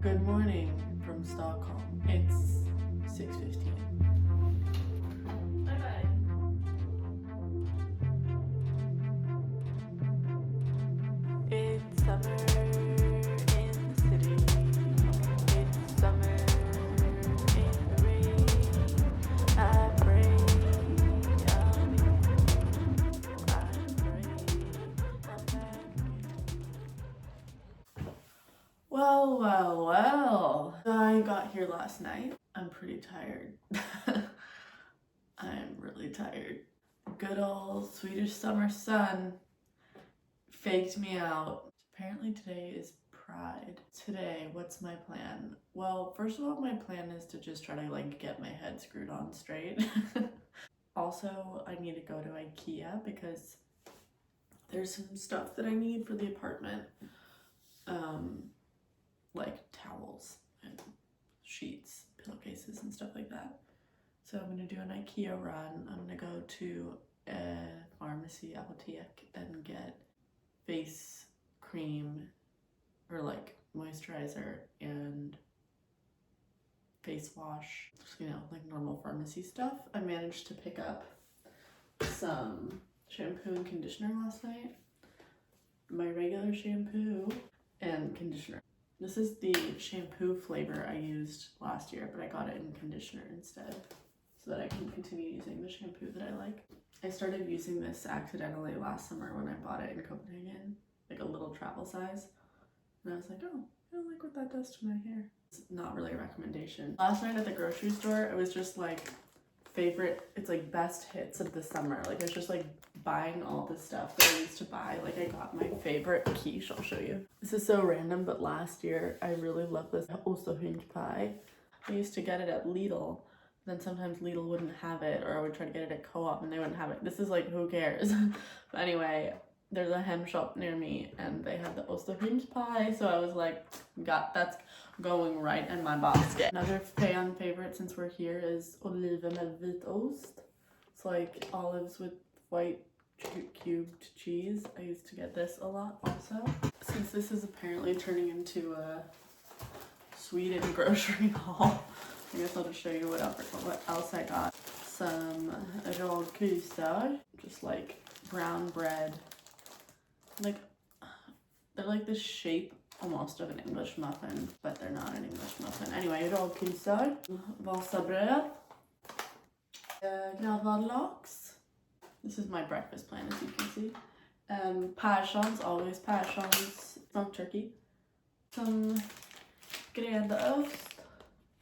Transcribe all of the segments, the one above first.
Good morning from Stockholm. It's 6:15. Bye-bye. It's summer in the city. It's summer in the rain. I pray I'll be. I pray I'm back. Well. I got here last night. I'm pretty tired. I'm really tired. Good old Swedish summer sun faked me out. Apparently today is Pride. Today, what's my plan? Well, first of all, my plan is to just try to get my head screwed on straight. Also, I need to go to Ikea because there's some stuff that I need for the apartment. Like towels and sheets, pillowcases and stuff like that. So I'm gonna do an Ikea run. I'm gonna go to a pharmacy apotek and get face cream or moisturizer and face wash, just, normal pharmacy stuff. I managed to pick up some shampoo and conditioner last night, my regular shampoo and conditioner. This is the shampoo flavor I used last year, but I got it in conditioner instead so that I can continue using the shampoo that I like. I started using this accidentally last summer when I bought it in Copenhagen, like a little travel size. And I was like, oh, I don't like what that does to my hair. It's not really a recommendation. Last night at the grocery store, it was just it's best hits of the summer. I was just buying all the stuff that I used to buy. I got my favorite quiche, I'll show you. This is so random, but last year I really loved this Osterhund pie. I used to get it at Lidl. Then sometimes Lidl wouldn't have it, or I would try to get it at Co-op and they wouldn't have it. This is who cares? But anyway, there's a hem shop near me and they have the Osterhund pie, so I was like, that's going right in my basket. Another fan favorite since we're here is oliven med vitost. It's olives with white cubed cheese. I used to get this a lot also. Since this is apparently turning into a Sweden grocery haul, I guess I'll just show you what else I got. Some rågkysar, just brown bread. They're the shape almost of an English muffin, but they're not an English muffin. Anyway, rågkysar, valsabröd, gravadlax. This is my breakfast plan, as you can see. Perssons, always Perssons, smoked turkey. Some gräddost.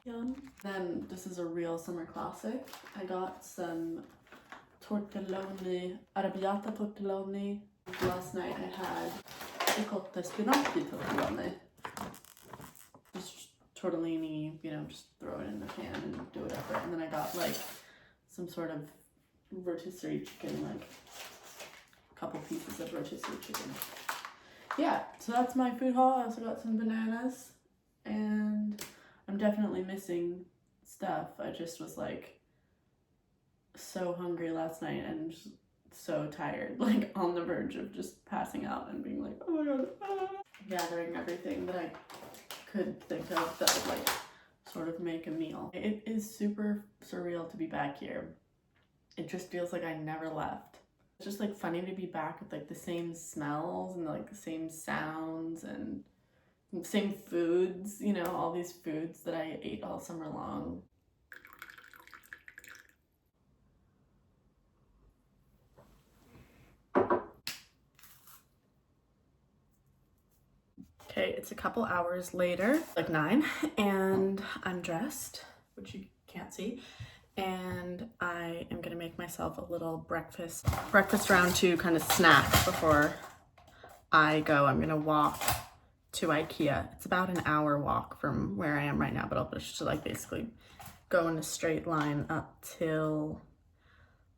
Yum. Then this is a real summer classic. I got some tortelloni, arrabbiata tortelloni. Last night I had ricotta spinacci tortelloni. Just tortellini, just throw it in the pan and do whatever. And then I got some sort of rotisserie chicken, a couple pieces of rotisserie chicken. Yeah, so that's my food haul. I also got some bananas, and I'm definitely missing stuff. I just was so hungry last night and just so tired, on the verge of just passing out and being oh my god, gathering everything that I could think of that would sort of make a meal. It is super surreal to be back here. It just feels like I never left. It's just funny to be back with the same smells and the same sounds and same foods, all these foods that I ate all summer long. Okay, it's a couple hours later, 9, and I'm dressed, which you can't see, and I am gonna make myself a little breakfast round 2 kind of snack before I go. I'm gonna walk to Ikea. It's about an hour walk from where I am right now, but I'll just basically go in a straight line up till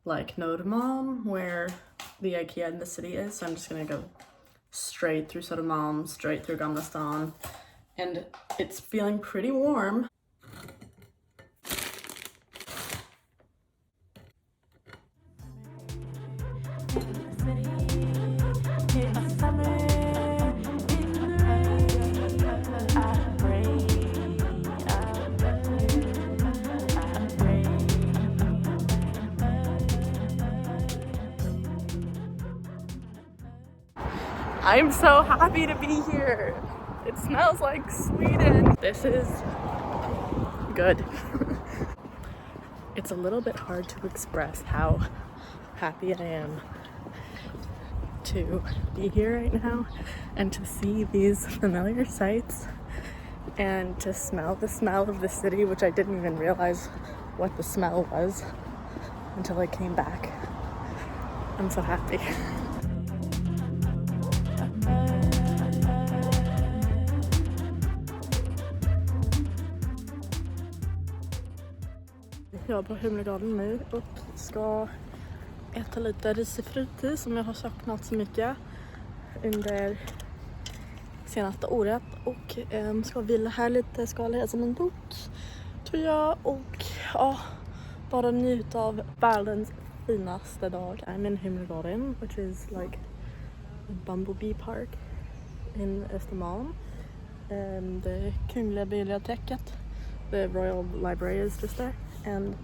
Södermalm, where the Ikea in the city is. So I'm just gonna go straight through Södermalm, straight through Gamla Stan, and it's feeling pretty warm. It's summer in the rain. I pray I'm so happy to be here. It smells like Sweden. This is good. It's a little bit hard to express how happy I am to be here right now and to see these familiar sights and to smell the smell of the city, which I didn't even realize what the smell was until I came back. I'm so happy. Jag är på Humlegården nu och ska äta lite risifrutti som jag har saknat så mycket under senaste året och ska vila här lite, ska läsa min bok tror jag och ja, bara njuta av världens finaste dag. I'm in Humlegården, which is like a bumblebee park in Östermalm. The Kungliga biblioteket, the Royal Library is just there, and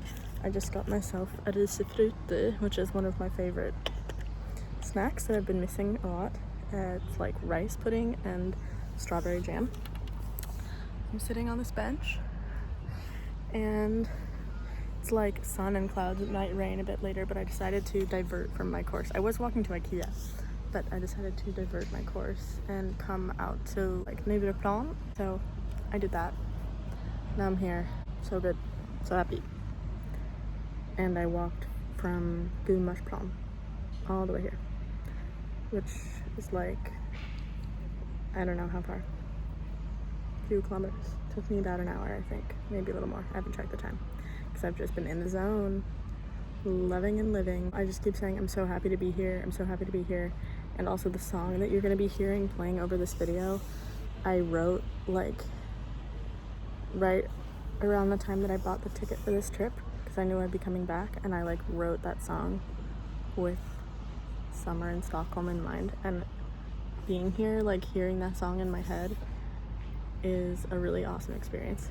I just got myself a risifrutti, which is one of my favorite snacks that I've been missing a lot. It's like rice pudding and strawberry jam. I'm sitting on this bench and it's like sun and clouds. It might rain a bit later, but I decided to divert from my course. I was walking to Ikea, but I decided to divert my course and come out to like Vitabergsparken. So I did that. Now I'm here. So good. So happy. And I walked from Beau all the way here, which is like, I don't know how far. A few kilometers. Took me about an hour, I think. Maybe a little more. I haven't checked the time. Because I've just been in the zone, loving and living. I just keep saying I'm so happy to be here. I'm so happy to be here. And also the song that you're going to be hearing playing over this video, I wrote like right around the time that I bought the ticket for this trip, because I knew I'd be coming back, and I like wrote that song with summer in Stockholm in mind. And being here, like hearing that song in my head is a really awesome experience.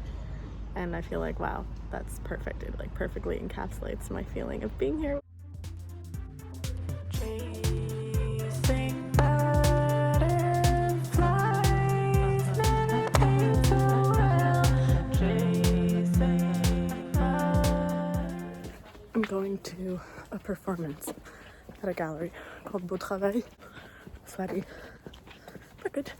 And I feel like, wow, that's perfect. It like perfectly encapsulates my feeling of being here. I'm going to a performance at a gallery called Beau Travail. Sweaty, but good.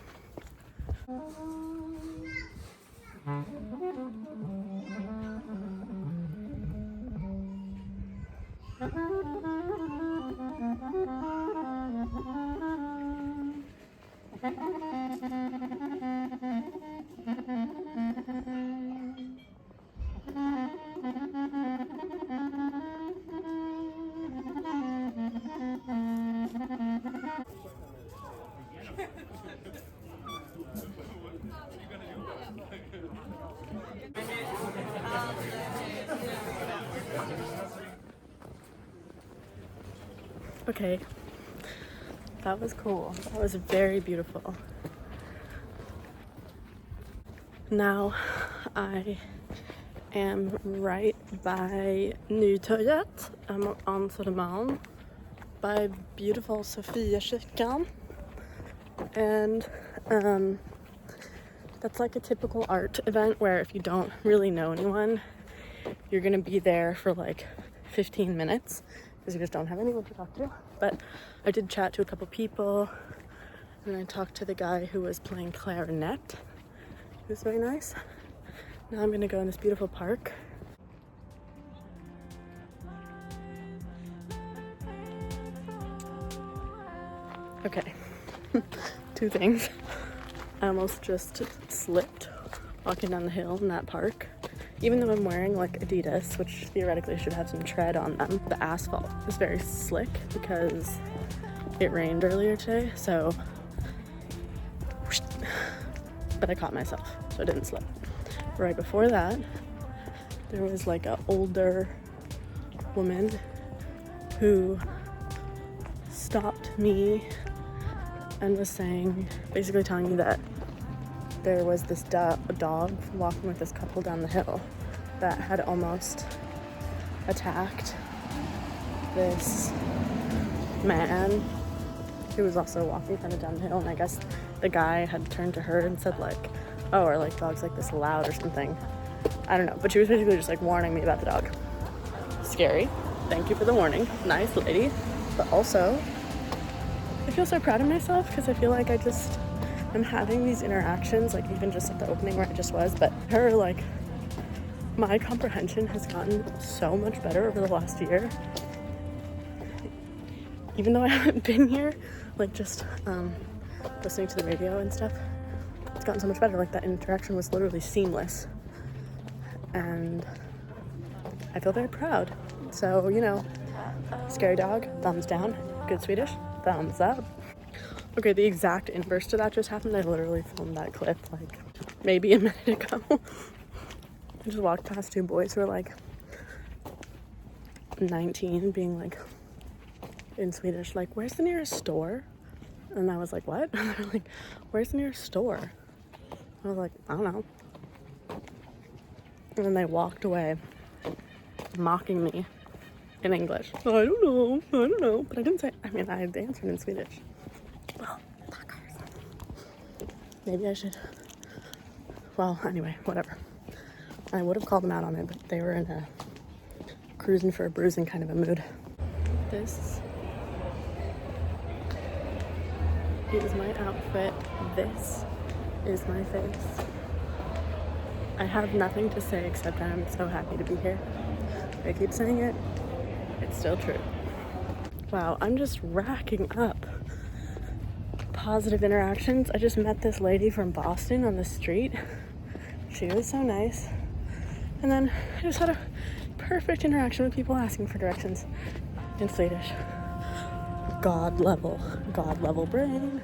Okay, that was cool. That was very beautiful. Now I am right by Nytorget. I'm on Södermalm by beautiful Sofia Kyrkan, and that's like a typical art event where if you don't really know anyone, you're gonna be there for like 15 minutes because you just don't have anyone to talk to. But I did chat to a couple people, and I talked to the guy who was playing clarinet. It was very nice. Now I'm gonna go in this beautiful park. Okay, two things. I almost just slipped walking down the hill in that park. Even though I'm wearing like Adidas, which theoretically should have some tread on them, the asphalt is very slick because it rained earlier today, so, but I caught myself, so I didn't slip. Right before that, there was like an older woman who stopped me and was saying, basically telling me that there was this dog walking with this couple down the hill that had almost attacked this man She was also walking kind of down the hill, and I guess the guy had turned to her and said like, oh, are like dogs like this loud or something. I don't know, but she was basically just like warning me about the dog. Scary. Thank you for the warning. Nice lady. But also, I feel so proud of myself because I feel like I'm having these interactions, like even just at the opening where I just was, but her, like, my comprehension has gotten so much better over the last year. Even though I haven't been here, like just listening to the radio and stuff, it's gotten so much better. Like that interaction was literally seamless. And I feel very proud. So, you know, scary dog, thumbs down. Good Swedish, thumbs up. Okay, the exact inverse to that just happened. I literally filmed that clip like maybe a minute ago. I just walked past two boys who were like 19 being like, in Swedish, like, where's the nearest store? And I was like, what? And they're like, where's the nearest store? I was like, I don't know. And then they walked away, mocking me in English. I don't know. But I didn't say, I mean, I answered in Swedish. Well, maybe I should. Well, anyway, whatever. I would have called them out on it, but they were in a cruising for a bruising kind of a mood. This is my outfit. This is my face. I have nothing to say except I'm so happy to be here. I keep saying it. It's still true. Wow, I'm just racking up positive interactions. I just met this lady from Boston on the street. She was so nice. And then I just had a perfect interaction with people asking for directions in Swedish. God level brain.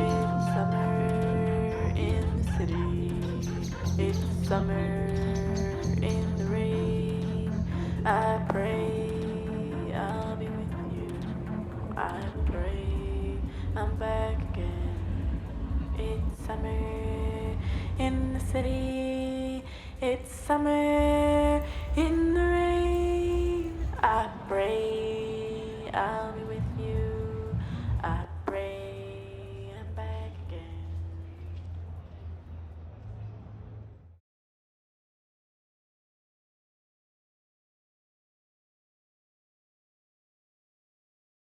It's summer in the city. It's summer in the rain. I pray I'll be with you. I pray I'm back again. It's summer in the city. It's summer